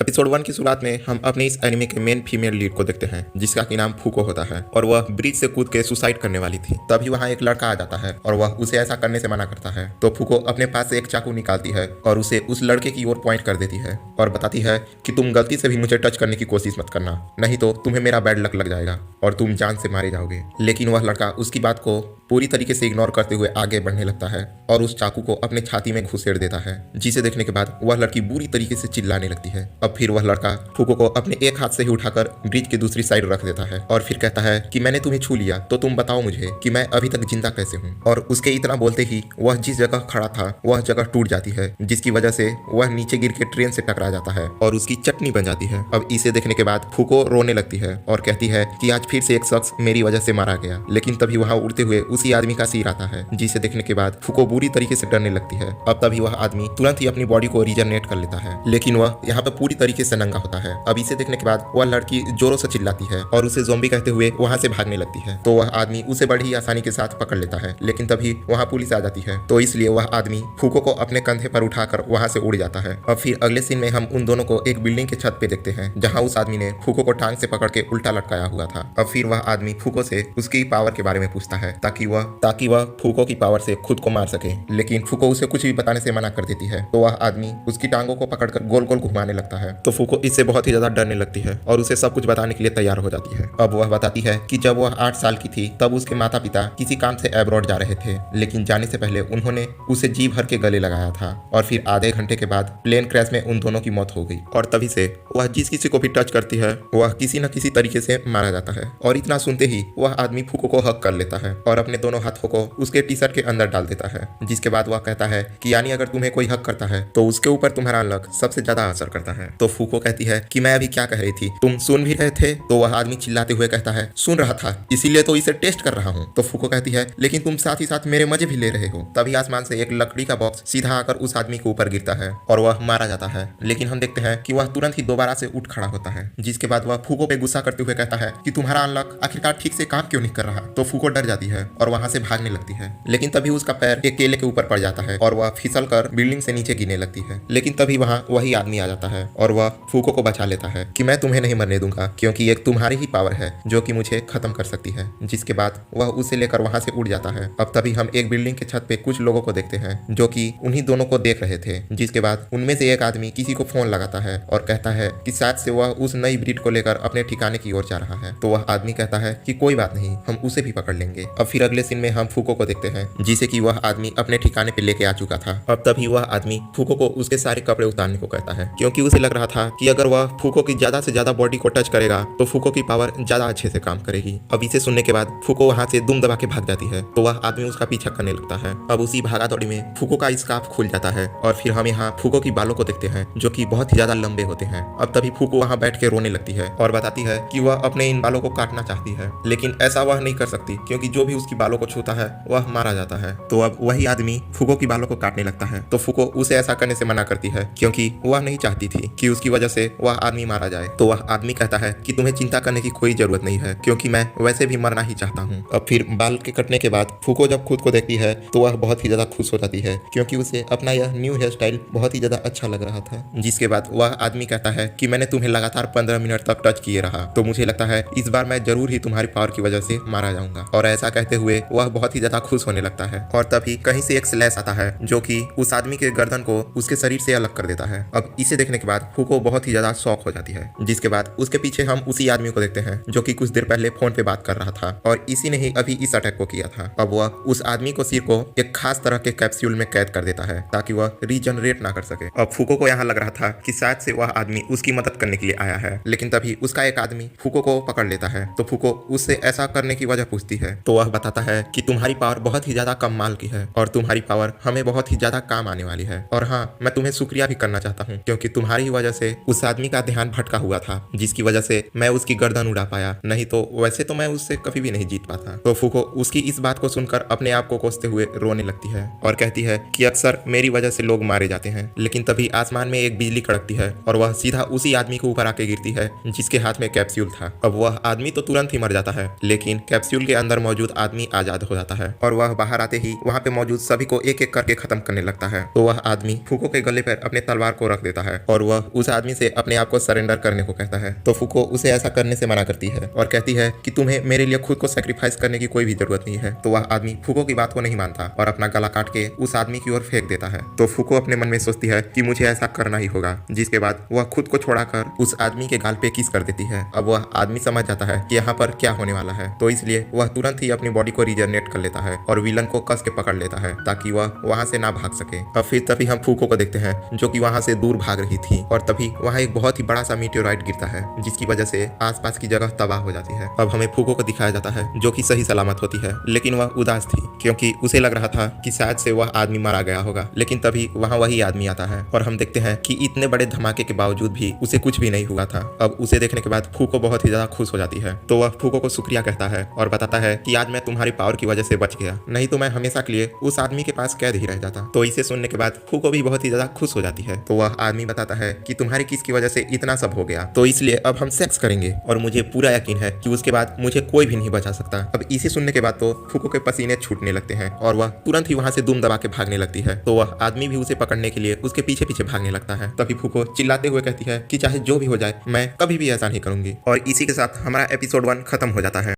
Episode 1 की शुरुआत में हम अपने इस एनिमे के मेन फीमेल लीड को देखते हैं जिसका कि नाम फूको होता है और वह ब्रिज से कूद के सुसाइड करने वाली थी। तभी वहाँ एक लड़का आ जाता है और वह उसे ऐसा करने से मना करता है। तो फूको अपने पास से एक चाकू निकालती है और उसे उस लड़के की ओर पॉइंट कर देती है और बताती है कि तुम गलती से भी मुझे टच करने की कोशिश मत करना, नहीं तो तुम्हें मेरा बैड लक लग जाएगा और तुम जान से मारे जाओगे। लेकिन वह लड़का उसकी बात को पूरी तरीके से इग्नोर करते हुए आगे बढ़ने लगता है और उस चाकू को अपने छाती में घुसेड़ देता है, जिसे देखने के बाद वह लड़की बुरी तरीके से चिल्लाने लगती है। अब फिर वह लड़का फूको को अपने एक हाथ से ही उठाकर ब्रिज की दूसरी साइड रख देता है और फिर कहता है कि मैंने तुम्हें छू लिया तो तुम बताओ मुझे कि मैं अभी तक जिंदा कैसे हूँ। और उसके इतना बोलते ही वह जिस जगह खड़ा था वह जगह टूट जाती है, जिसकी वजह से वह नीचे गिर के ट्रेन से टकरा जाता है और उसकी चटनी बन जाती है। अब इसे देखने के बाद फूको रोने लगती है और कहती है कि आज फिर से एक शख्स मेरी वजह से मारा गया। लेकिन तभी वहाँ उड़ते हुए उसी आदमी का सिर आता है, जिसे देखने के बाद फूको बुरी तरीके से डरने लगती है। अब तभी वह आदमी तुरंत ही अपनी बॉडी को रीजनरेट कर लेता है, लेकिन वह यहाँ पे पूरी तरीके से नंगा होता है। अब इसे देखने के बाद वह लड़की जोरों से चिल्लाती है और उसे ज़ॉम्बी कहते हुए वहाँ से भागने लगती है। तो वह आदमी उसे बड़ी ही आसानी के साथ पकड़ लेता है, लेकिन तभी वहाँ पुलिस आ जाती है। तो इसलिए वह आदमी फूको को अपने कंधे पर उठाकर वहाँ से उड़ जाता है। अब फिर अगले सीन में हम उन दोनों को एक बिल्डिंग के छत पे देखते हैं, जहाँ उस आदमी ने फूको को टांग से पकड़ के उल्टा लटकाया हुआ था। अब फिर वह आदमी फूको से उसकी पावर के बारे में पूछता है ताकि वह फूको की पावर से खुद को मार सके, लेकिन फूको उसे कुछ भी बताने से मना कर देती है। तो वह आदमी उसकी टांगों को पकड़कर गोल गोल घुमाने लगता है। तो फूको इससे बहुत ही ज्यादा डरने लगती है और उसे सब कुछ बताने के लिए तैयार हो जाती है। अब वह बताती है कि जब वह 8 साल की थी तब उसके माता पिता किसी काम से एब्रॉड जा रहे थे, लेकिन जाने से पहले उन्होंने उसे जी भर के गले लगाया था और फिर आधे घंटे के बाद प्लेन क्रैश में उन दोनों की मौत हो गई। और तभी से वह जिस किसी को भी टच करती है वह किसी न किसी तरीके से मारा जाता है। और इतना सुनते ही वह आदमी फूको को हक कर लेता है और अपने दोनों हाथों को उसके टी शर्ट के अंदर डाल देता है, जिसके बाद वह कहता है कि यानी अगर तुम्हें कोई हक करता है तो उसके ऊपर तुम्हारा लक सबसे ज्यादा असर करता है। तो फूको कहती है कि मैं अभी क्या कह रही थी, तुम सुन भी रहे थे? तो वह आदमी चिल्लाते हुए कहता है सुन रहा था, इसीलिए तो इसे टेस्ट कर रहा हूँ। तो फूको कहती है लेकिन तुम साथ ही साथ मेरे मजे भी ले रहे हो। तभी आसमान से एक लकड़ी का बॉक्स सीधा आकर उस आदमी के ऊपर गिरता है और वह मारा जाता है। लेकिन हम देखते हैं कि वह तुरंत ही दोबारा से उठ खड़ा होता है, जिसके बाद वह फूको पे गुस्सा करते हुए कहता है कि तुम्हारा अनलॉक आखिरकार ठीक से काम क्यों नहीं कर रहा। तो फूको डर जाती है और वहां से भागने लगती है, लेकिन तभी उसका पैर एक केले के ऊपर पड़ जाता है और वह फिसल कर बिल्डिंग से नीचे गिरने लगती है। लेकिन तभी वहाँ वही आदमी आ जाता है और वह फूको को बचा लेता है कि मैं तुम्हें नहीं मरने दूंगा, क्योंकि एक तुम्हारी ही पावर है जो कि मुझे खत्म कर सकती है। जिसके बाद वह उसे लेकर वहां से उड़ जाता है। अब तभी हम एक बिल्डिंग के छत पे कुछ लोगों को देखते हैं जो कि उन्हीं दोनों को देख रहे थे, जिसके बाद उनमें से एक आदमी किसी को फोन लगाता है और कहता है कि शायद से वह उस नई ब्रीड को लेकर अपने ठिकाने की ओर जा रहा है। तो वह आदमी कहता है कि कोई बात नहीं, हम उसे भी पकड़ लेंगे। अब फिर अगले सीन में हम फूको को देखते हैं, जिसे कि वह आदमी अपने ठिकाने पे लेके आ चुका था। अब तभी वह आदमी फूको को उसके सारे कपड़े उतारने को कहता है, क्योंकि उसे लग रहा था कि अगर वह फूको की ज्यादा से ज्यादा बॉडी को टच करेगा तो फूको की पावर ज्यादा अच्छे से काम करेगी। अब इसे सुनने के बाद फूको वहां से दुम दबा के भाग जाती है। तो वह आदमी उसका पीछा करने लगता है। अब उसी भागा दौड़ी में फूको का स्कार्फ खुल जाता है और फिर हम यहाँ फूको की बालों को देखते हैं जो कि बहुत ही ज्यादा लंबे होते हैं। अब तभी फूको वहाँ बैठ के रोने लगती है और बताती है कि वह अपने इन बालों को काटना चाहती है, लेकिन ऐसा वह नहीं कर सकती क्योंकि जो भी उसकी बालों को छूता है वह मारा जाता है। तो अब वही आदमी फूको की बालों को काटने लगता है। तो फूको उसे ऐसा करने से मना करती है क्योंकि वह नहीं चाहती थी कि उसकी वजह से वह आदमी मारा जाए। तो वह आदमी कहता है कि तुम्हें चिंता करने की कोई जरूरत नहीं है, क्योंकि मैं वैसे भी मरना ही चाहता हूँ। अब फिर बाल के कटने के बाद फूको जब खुद को देखती है तो वह बहुत ही ज्यादा खुश हो जाती है, क्योंकि उसे अपना यह न्यू हेयर स्टाइल बहुत ही ज्यादा अच्छा लग रहा था। जिसके बाद वह आदमी कहता है कि मैंने तुम्हें लगातार 15 मिनट तक टच किए रहा, तो मुझे लगता है इस बार मैं जरूर ही तुम्हारी पावर की वजह से मारा जाऊंगा। और ऐसा कहते हुए वह बहुत ही ज्यादा खुश होने लगता है और तभी कहीं से एक स्लैश आता है जो कि उस आदमी के गर्दन को उसके शरीर से अलग कर देता है। अब इसे देखने के बाद फूको बहुत ही ज्यादा शॉक हो जाती है। जिसके बाद उसके पीछे हम उसी आदमी को देखते हैं जो कि कुछ देर पहले फोन पे बात कर रहा था और इसी ने ही अभी इस अटैक को किया था। अब वह उस आदमी को सिर को एक खास तरह के कैप्सूल में कैद कर देता है ताकि वह रीजनरेट ना कर सके। अब फूको को यहाँ लग रहा था कि शायद से वह आदमी उसकी मदद करने के लिए आया है, लेकिन तभी उसका एक आदमी फूको को पकड़ लेता है। तो फूको उससे ऐसा करने की वजह पूछती है। तो वह बताता है कि तुम्हारी पावर बहुत ही ज्यादा कमाल की है और तुम्हारी पावर हमें बहुत ही ज्यादा काम आने वाली है। और हाँ, मैं तुम्हें शुक्रिया भी करना चाहता हूँ क्योंकि तुम्हारी वजह से उस आदमी का ध्यान भटका हुआ था, जिसकी वजह से मैं उसकी गर्दन उड़ा पाया, नहीं तो वैसे तो मैं उससे कभी भी नहीं जीत पाता। तो फूको उसकी इस बात को सुनकर अपने आप को कोसते हुए रोने लगती है और कहती है कि अक्सर मेरी वजह से लोग मारे जाते हैं। लेकिन तभी आसमान में एक बिजली कड़कती है और वह सीधा उसी आदमी के ऊपर आके गिरती है जिसके हाथ में कैप्सूल था। अब वह आदमी तो तुरंत ही मर जाता है, लेकिन कैप्सूल के अंदर मौजूद आदमी आदमी आजाद हो जाता है और वह बाहर आते ही वहाँ पे मौजूद सभी को एक एक करके खत्म करने लगता है। तो वह आदमी फूको के गले पर अपने तलवार को रख देता है और वह उस आदमी से अपने आप को सरेंडर करने को कहता है। तो फूको उसे ऐसा करने से मना करती है और कहती है कि तुम्हें मेरे लिए खुद को सेक्रीफाइस करने की कोई भी जरूरत नहीं है। तो वह आदमी फूको की बात को नहीं मानता और अपना गला काट के उस आदमी की ओर फेंक देता है। तो फूको अपने मन में सोचती है कि मुझे ऐसा करना ही होगा, जिसके बाद वह खुद को छोड़ाकर उस आदमी के गाल पे किस कर देती है। अब वह आदमी समझ जाता है कि यहाँ पर क्या होने वाला है, तो इसलिए वह तुरंत ही अपनी बॉडी को रिजनरेट कर लेता है और विलन को कस के पकड़ लेता है ताकि वह वहां से ना भाग सके। अब फिर तभी हम फूको को देखते हैं जो कि वहां से दूर भाग रही थी और तभी वहां एक बहुत ही बड़ा सा मीटेओराइट गिरता है जिसकी वजह से आसपास की जगह तबाह हो जाती है। अब हमें फूको को दिखाया जाता है जो कि सही सलामत होती है, लेकिन वह उदास थी क्योंकि उसे लग रहा था कि शायद से वह आदमी मारा गया होगा। लेकिन तभी वहां वही आदमी आता है और हम देखते हैं कि इतने बड़े धमाके के बावजूद भी उसे कुछ भी नहीं हुआ था। अब उसे देखने के बाद फूको बहुत ही ज्यादा खुश हो जाती है। तो वह फूको को शुक्रिया कहता है और बताता है कि आज मैं तुम्हारी पावर की वजह से बच गया, नहीं तो मैं हमेशा के लिए उस आदमी के पास कैद ही रह जाता। तो इसे सुनने के बाद फूको भी बहुत ही ज्यादा खुश हो जाती है। तो वह आदमी बताता है कि तुम्हारी किस की वजह से इतना सब हो गया, तो इसलिए अब हम सेक्स करेंगे और मुझे पूरा यकीन है कि उसके बाद मुझे कोई भी नहीं बचा सकता। अब इसे सुनने के बाद तो फूको के पसीने छूटने लगते हैं और वह तुरंत ही वहां से दुम दबा के भागने लगती है। तो वह आदमी भी उसे पकड़ने के लिए उसके पीछे पीछे भागने लगता है। तभी फूको चिल्लाते हुए कहती है कि चाहे जो भी हो जाए मैं कभी भी ऐसा नहीं करूंगी। और इसी के साथ हमारा एपिसोड 1 खत्म हो जाता है।